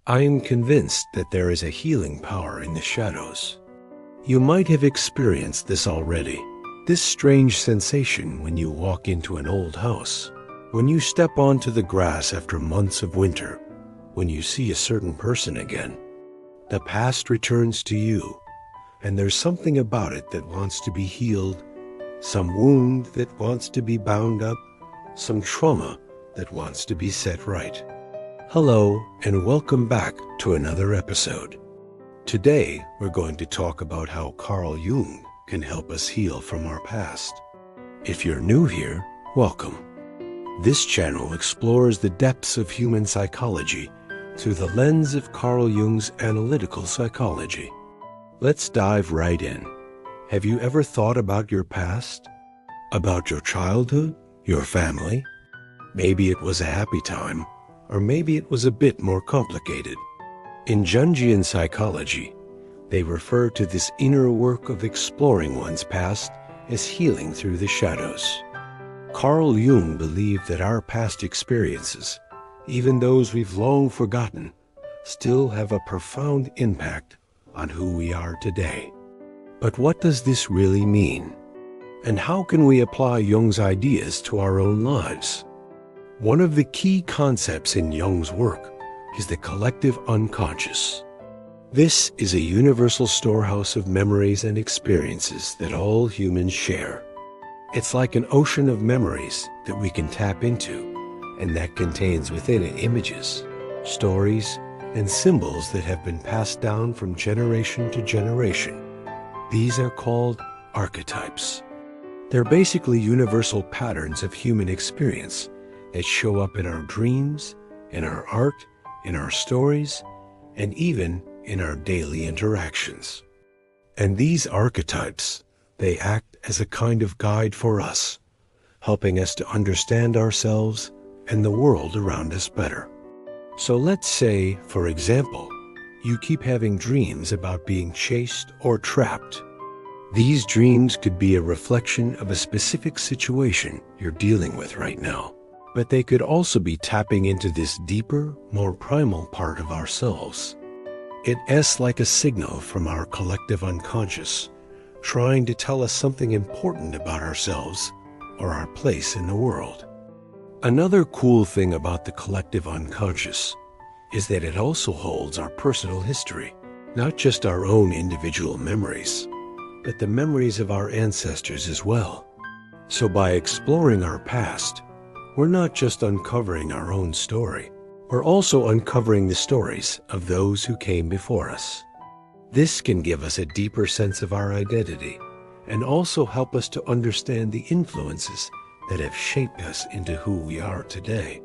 I am convinced that there is a healing power in the shadows. You might have experienced this already. This strange sensation when you walk into an old house, when you step onto the grass after months of winter, when you see a certain person again. The past returns to you, and there's something about it that wants to be healed, some wound that wants to be bound up, some trauma that wants to be set right. Hello, and welcome back to another episode. Today, we're going to talk about how Carl Jung can help us heal from our past. If you're new here, welcome. This channel explores the depths of human psychology through the lens of Carl Jung's analytical psychology. Let's dive right in. Have you ever thought about your past? About your childhood? Your family? Maybe it was a happy time, or maybe it was a bit more complicated. In Jungian psychology, they refer to this inner work of exploring one's past as healing through the shadows. Carl Jung believed that our past experiences, even those we've long forgotten, still have a profound impact on who we are today. But what does this really mean? And how can we apply Jung's ideas to our own lives? One of the key concepts in Jung's work is the collective unconscious. This is a universal storehouse of memories and experiences that all humans share. It's like an ocean of memories that we can tap into, and that contains within it images, stories, and symbols that have been passed down from generation to generation. These are called archetypes. They're basically universal patterns of human experience that show up in our dreams, in our art, in our stories, and even in our daily interactions. And these archetypes, they act as a kind of guide for us, helping us to understand ourselves and the world around us better. So let's say, for example, you keep having dreams about being chased or trapped. These dreams could be a reflection of a specific situation you're dealing with right now, but they could also be tapping into this deeper, more primal part of ourselves. It acts like a signal from our collective unconscious, trying to tell us something important about ourselves or our place in the world. Another cool thing about the collective unconscious is that it also holds our personal history, not just our own individual memories, but the memories of our ancestors as well. So by exploring our past, we're not just uncovering our own story, we're also uncovering the stories of those who came before us. This can give us a deeper sense of our identity and also help us to understand the influences that have shaped us into who we are today.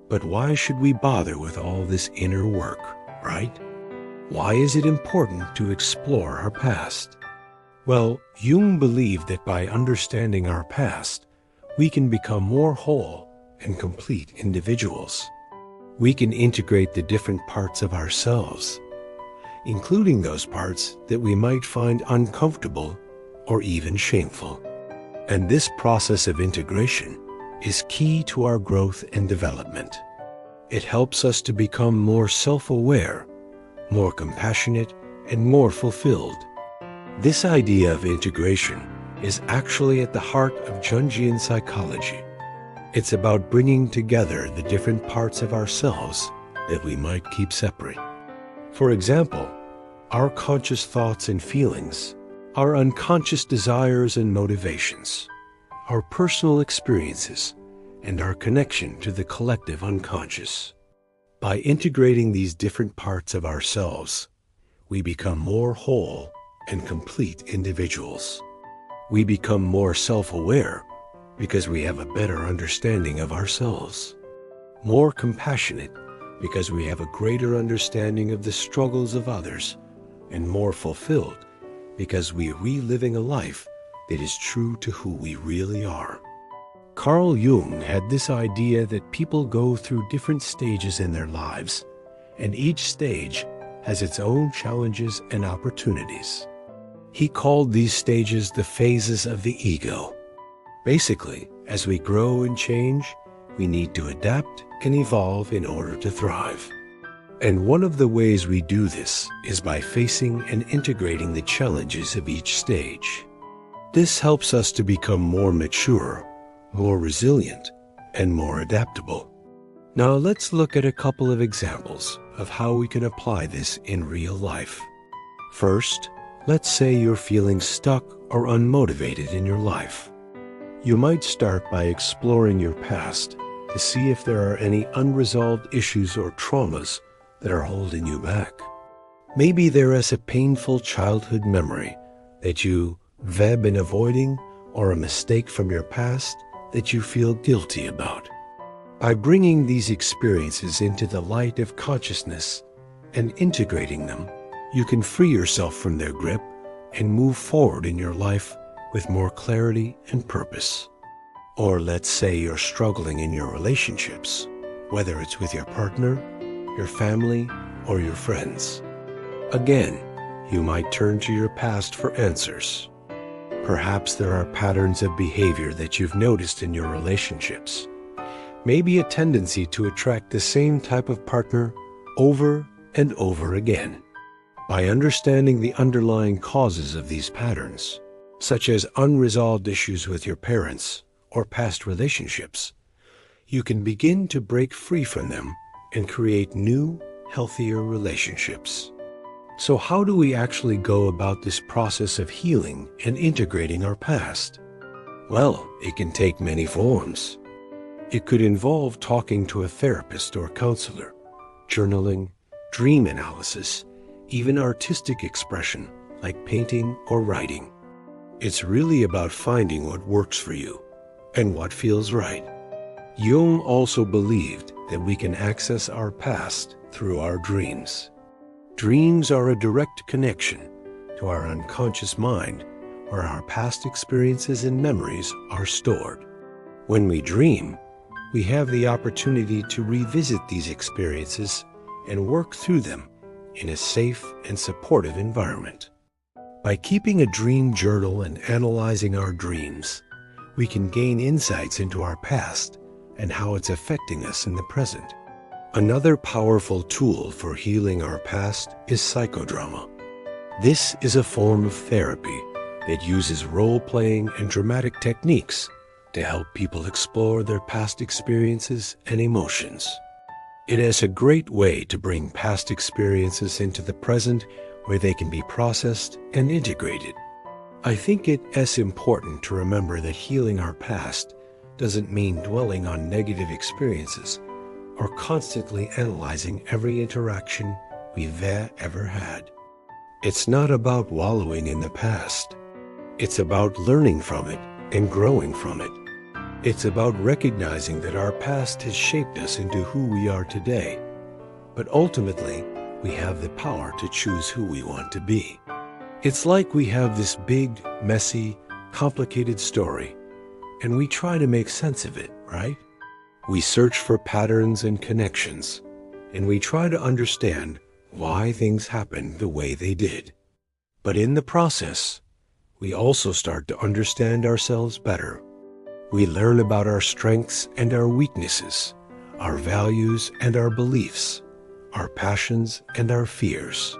But why should we bother with all this inner work, right? Why is it important to explore our past? Well, Jung believed that by understanding our past, we can become more whole and complete individuals. We can integrate the different parts of ourselves, including those parts that we might find uncomfortable or even shameful. And this process of integration is key to our growth and development. It helps us to become more self-aware, more compassionate, and more fulfilled. This idea of integration is actually at the heart of Jungian psychology. It's about bringing together the different parts of ourselves that we might keep separate. For example, our conscious thoughts and feelings, our unconscious desires and motivations, our personal experiences, and our connection to the collective unconscious. By integrating these different parts of ourselves, we become more whole and complete individuals. We become more self-aware because we have a better understanding of ourselves, more compassionate because we have a greater understanding of the struggles of others, and more fulfilled because we are reliving a life that is true to who we really are. Carl Jung had this idea that people go through different stages in their lives, and each stage has its own challenges and opportunities. He called these stages the phases of the ego. Basically, as we grow and change, we need to adapt and evolve in order to thrive. And one of the ways we do this is by facing and integrating the challenges of each stage. This helps us to become more mature, more resilient, and more adaptable. Now let's look at a couple of examples of how we can apply this in real life. First, let's say you're feeling stuck or unmotivated in your life. You might start by exploring your past to see if there are any unresolved issues or traumas that are holding you back. Maybe there is a painful childhood memory that you have been avoiding, or a mistake from your past that you feel guilty about. By bringing these experiences into the light of consciousness and integrating them, you can free yourself from their grip and move forward in your life with more clarity and purpose. Or let's say you're struggling in your relationships, whether it's with your partner, your family, or your friends. Again, you might turn to your past for answers. Perhaps there are patterns of behavior that you've noticed in your relationships. Maybe a tendency to attract the same type of partner over and over again. By understanding the underlying causes of these patterns, such as unresolved issues with your parents or past relationships, you can begin to break free from them and create new, healthier relationships. So how do we actually go about this process of healing and integrating our past? Well, it can take many forms. It could involve talking to a therapist or counselor, journaling, dream analysis, even artistic expression like painting or writing. It's really about finding what works for you and what feels right. Jung also believed that we can access our past through our dreams. Dreams are a direct connection to our unconscious mind, where our past experiences and memories are stored. When we dream, we have the opportunity to revisit these experiences and work through them in a safe and supportive environment. By keeping a dream journal and analyzing our dreams, we can gain insights into our past and how it's affecting us in the present. Another powerful tool for healing our past is psychodrama. This is a form of therapy that uses role-playing and dramatic techniques to help people explore their past experiences and emotions. It is a great way to bring past experiences into the present where they can be processed and integrated. I think it is important to remember that healing our past doesn't mean dwelling on negative experiences or constantly analyzing every interaction we've ever had. It's not about wallowing in the past. It's about learning from it and growing from it. It's about recognizing that our past has shaped us into who we are today, but ultimately, we have the power to choose who we want to be. It's like we have this big, messy, complicated story, and we try to make sense of it, right? We search for patterns and connections, and we try to understand why things happened the way they did. But in the process, we also start to understand ourselves better. We learn about our strengths and our weaknesses, our values and our beliefs, our passions and our fears.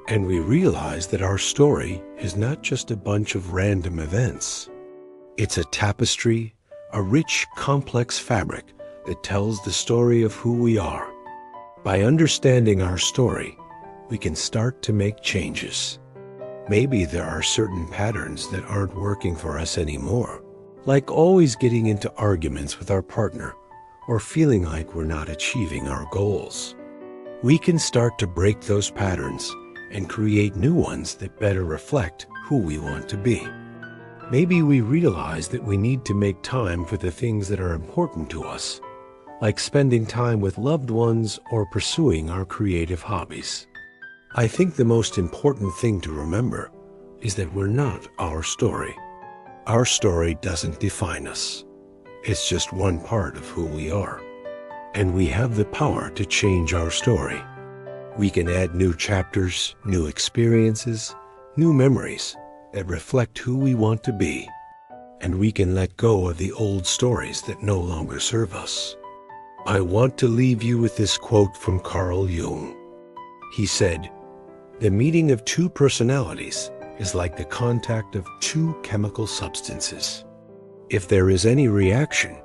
And we realize that our story is not just a bunch of random events. It's a tapestry, a rich, complex fabric that tells the story of who we are. By understanding our story, we can start to make changes. Maybe there are certain patterns that aren't working for us anymore, like always getting into arguments with our partner or feeling like we're not achieving our goals. We can start to break those patterns and create new ones that better reflect who we want to be. Maybe we realize that we need to make time for the things that are important to us, like spending time with loved ones or pursuing our creative hobbies. I think the most important thing to remember is that we're not our story. Our story doesn't define us. It's just one part of who we are. And we have the power to change our story. We can add new chapters, new experiences, new memories that reflect who we want to be. And we can let go of the old stories that no longer serve us. I want to leave you with this quote from Carl Jung. He said, "The meeting of two personalities is like the contact of two chemical substances. If there is any reaction,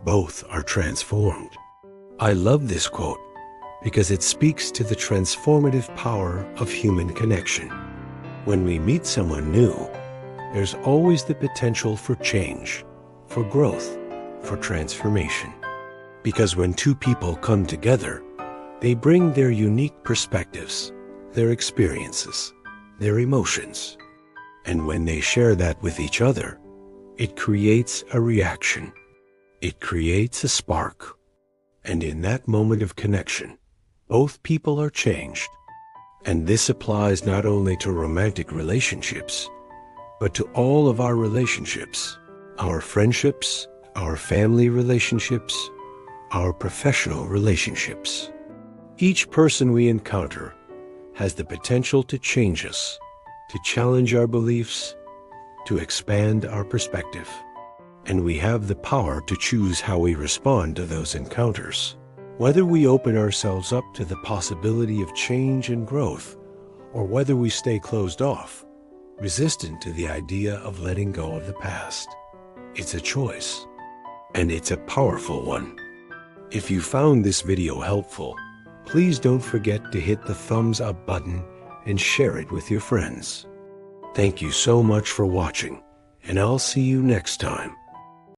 both are transformed." I love this quote because it speaks to the transformative power of human connection. When we meet someone new, there's always the potential for change, for growth, for transformation. Because when two people come together, they bring their unique perspectives, their experiences, their emotions. And when they share that with each other, it creates a reaction. It creates a spark. And in that moment of connection, both people are changed. And this applies not only to romantic relationships, but to all of our relationships, our friendships, our family relationships, our professional relationships. Each person we encounter has the potential to change us, to challenge our beliefs, to expand our perspective. And we have the power to choose how we respond to those encounters. Whether we open ourselves up to the possibility of change and growth, or whether we stay closed off, resistant to the idea of letting go of the past. It's a choice, and it's a powerful one. If you found this video helpful, please don't forget to hit the thumbs up button and share it with your friends. Thank you so much for watching, and I'll see you next time.